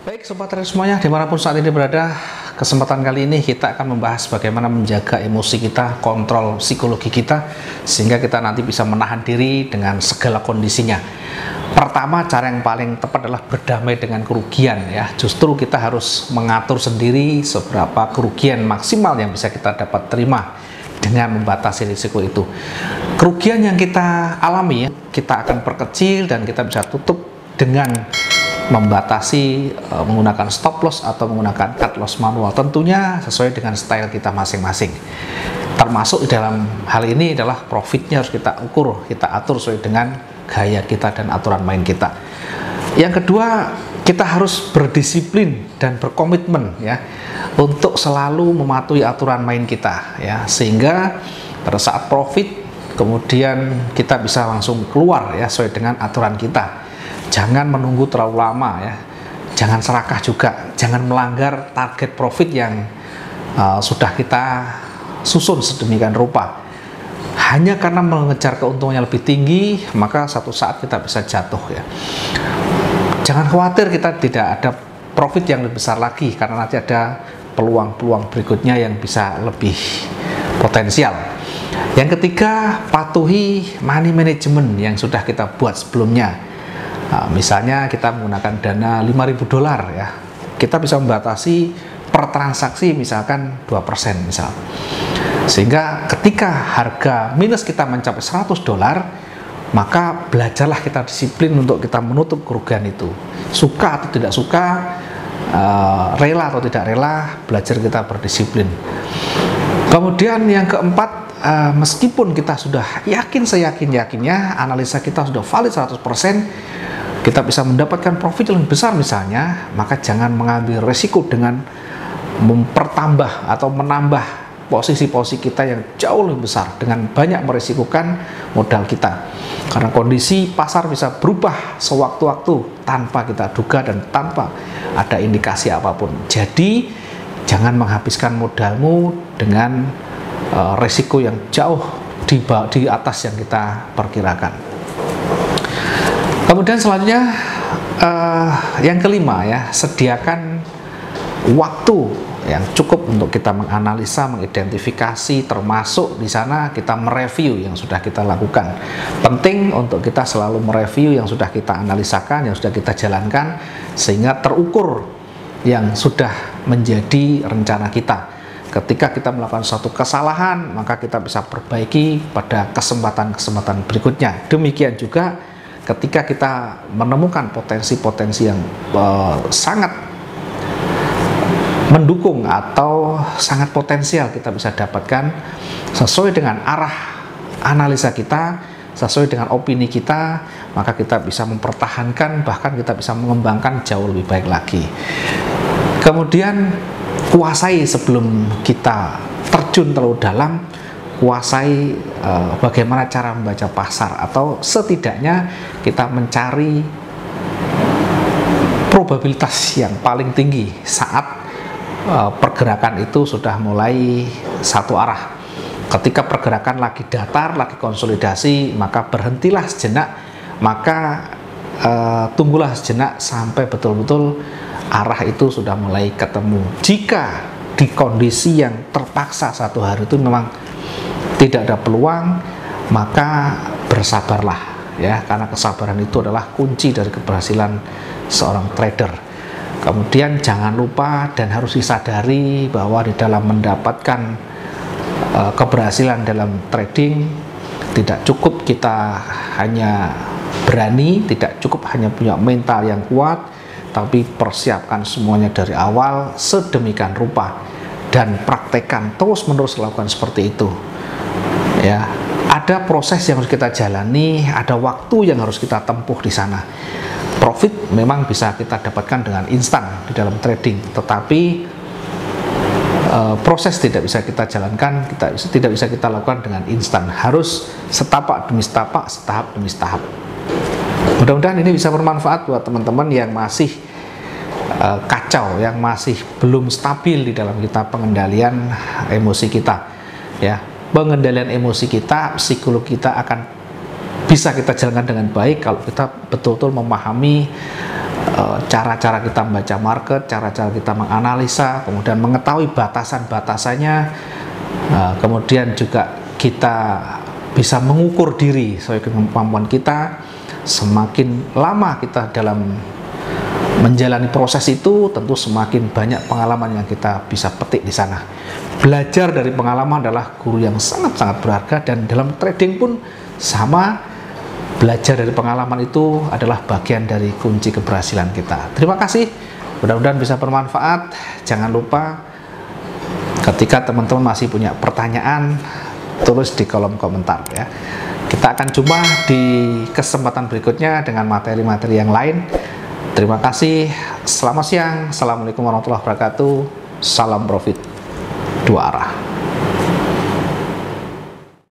Baik sobat trader semuanya, dimanapun saat ini berada, kesempatan kali ini kita akan membahas bagaimana menjaga emosi kita, kontrol psikologi kita, sehingga kita nanti bisa menahan diri dengan segala kondisinya. Pertama, cara yang paling tepat adalah berdamai dengan kerugian ya. Justru kita harus mengatur sendiri seberapa kerugian maksimal yang bisa kita dapat terima dengan membatasi risiko itu. Kerugian yang kita alami, kita akan perkecil dan kita bisa tutup dengan membatasi menggunakan stop loss atau menggunakan cut loss manual, tentunya sesuai dengan style kita masing-masing. Termasuk di dalam hal ini adalah profitnya harus kita ukur, kita atur sesuai dengan gaya kita dan aturan main kita. Yang kedua, kita harus berdisiplin dan berkomitmen ya untuk selalu mematuhi aturan main kita ya, sehingga pada saat profit kemudian kita bisa langsung keluar ya sesuai dengan aturan kita. Jangan menunggu terlalu lama ya, jangan serakah juga, jangan melanggar target profit yang sudah kita susun sedemikian rupa. Hanya karena mengejar keuntungannya lebih tinggi, maka satu saat kita bisa jatuh ya. Jangan khawatir kita tidak ada profit yang lebih besar lagi, karena nanti ada peluang-peluang berikutnya yang bisa lebih potensial. Yang ketiga, patuhi money management yang sudah kita buat sebelumnya. Nah, misalnya kita menggunakan dana $5.000 ya, kita bisa membatasi per transaksi misalkan 2% misal, sehingga ketika harga minus kita mencapai $100, maka belajarlah kita disiplin untuk kita menutup kerugian itu. Suka atau tidak suka, rela atau tidak rela, belajar kita berdisiplin. Kemudian yang keempat, meskipun kita sudah yakin seyakin-yakinnya, analisa kita sudah valid 100%, kita bisa mendapatkan profit yang besar misalnya, maka jangan mengambil resiko dengan mempertambah atau menambah posisi-posisi kita yang jauh lebih besar dengan banyak meresikokan modal kita, karena kondisi pasar bisa berubah sewaktu-waktu tanpa kita duga dan tanpa ada indikasi apapun. Jadi jangan menghabiskan modalmu dengan resiko yang jauh di atas yang kita perkirakan. Kemudian selanjutnya yang kelima ya, sediakan waktu yang cukup untuk kita menganalisa, mengidentifikasi, termasuk di sana kita mereview yang sudah kita lakukan. Penting untuk kita selalu mereview yang sudah kita analisakan, yang sudah kita jalankan, sehingga terukur yang sudah menjadi rencana kita. Ketika kita melakukan suatu kesalahan, maka kita bisa perbaiki pada kesempatan-kesempatan berikutnya. Demikian juga ketika kita menemukan potensi-potensi yang sangat mendukung atau sangat potensial kita bisa dapatkan sesuai dengan arah analisa kita, sesuai dengan opini kita, maka kita bisa mempertahankan, bahkan kita bisa mengembangkan jauh lebih baik lagi. Kemudian kuasai sebelum kita terjun terlalu dalam, kuasai bagaimana cara membaca pasar, atau setidaknya kita mencari probabilitas yang paling tinggi saat pergerakan itu sudah mulai satu arah. Ketika pergerakan lagi datar, lagi konsolidasi, maka berhentilah sejenak, maka tunggulah sejenak sampai betul-betul arah itu sudah mulai ketemu. Jika di kondisi yang terpaksa satu hari itu memang tidak ada peluang, maka bersabarlah ya, karena kesabaran itu adalah kunci dari keberhasilan seorang trader. Kemudian jangan lupa dan harus disadari bahwa di dalam mendapatkan keberhasilan dalam trading, tidak cukup kita hanya berani, tidak cukup hanya punya mental yang kuat, tapi persiapkan semuanya dari awal sedemikian rupa dan praktekkan terus-menerus lakukan seperti itu. Ya, ada proses yang harus kita jalani, ada waktu yang harus kita tempuh di sana. Profit memang bisa kita dapatkan dengan instan di dalam trading, tetapi proses tidak bisa kita jalankan, tidak bisa kita lakukan dengan instan. Harus setapak demi setapak, setahap demi setahap. Mudah-mudahan ini bisa bermanfaat buat teman-teman yang masih kacau, yang masih belum stabil di dalam kita pengendalian emosi kita ya. Pengendalian emosi kita, psikologi kita akan bisa kita jalankan dengan baik kalau kita betul-betul memahami cara-cara kita membaca market, cara-cara kita menganalisa, kemudian mengetahui batasan-batasannya, kemudian juga kita bisa mengukur diri sesuai kemampuan kita. Semakin lama kita dalam menjalani proses itu, tentu semakin banyak pengalaman yang kita bisa petik di sana. Belajar dari pengalaman adalah guru yang sangat-sangat berharga, dan dalam trading pun sama. Belajar dari pengalaman itu adalah bagian dari kunci keberhasilan kita. Terima kasih, mudah-mudahan bisa bermanfaat. Jangan lupa ketika teman-teman masih punya pertanyaan, tulis di kolom komentar ya. Kita akan jumpa di kesempatan berikutnya dengan materi-materi yang lain. Terima kasih, selamat siang, assalamualaikum warahmatullahi wabarakatuh, salam profit dua arah.